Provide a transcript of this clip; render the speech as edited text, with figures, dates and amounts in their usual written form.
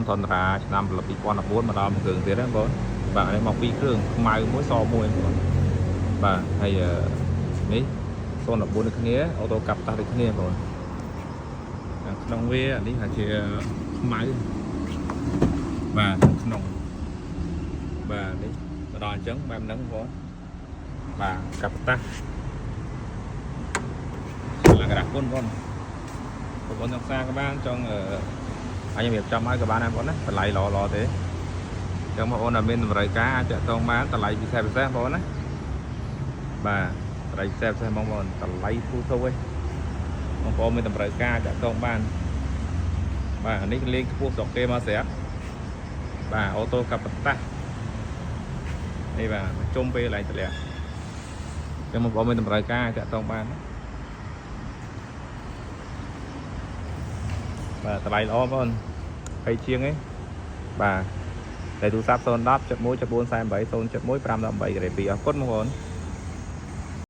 ធនរាឆ្នាំ2014មកដល់មួយគ្រឿងទៀតហ្នឹងបងបាទនេះមកពីរគ្រឿងខ្មៅមួយសមួយបងបាទហើយនេះ014ដូចគ្នាអូតូកាប់តាស់ដូចគ្នាបងក្នុងវានេះថាជាខ្មៅបាទក្នុងបាទនេះទៅដល់អញ្ចឹងបែបហ្នឹងបងបាទកាប់តាស់ឡើងក្រាស់គុណបងចង់សារក៏បានចង់អញរៀបចំឲ្យក៏បានដែរបងណាតម្លៃល្អទេចឹងបងប្អូនដែលមានតម្រូវការអាចតាក់ទងបានតម្លៃពិសេសបងប្អូនណាបាទតម្លៃពិសេសបងប្អូនតម្លៃធូរធូរឯងបងប្អូនមានតម្រូវការតាក់ទងបានបាទនេះលេងខ្ពស់ស្រុកគេមកស្រាប់បាទអូតូកាប់តាស់នេះបាទជុំពេលកន្លែងតម្លាក់ចឹងបងប្អូនមានតម្រូវការតាក់ទងបានណាបាទតម្លៃល្អបងប្អូន20ជាងឯងបាទតែទូរស័ព្ទ010 71 74 48 071 518 ក្រេ2អរគុណបងប្អូន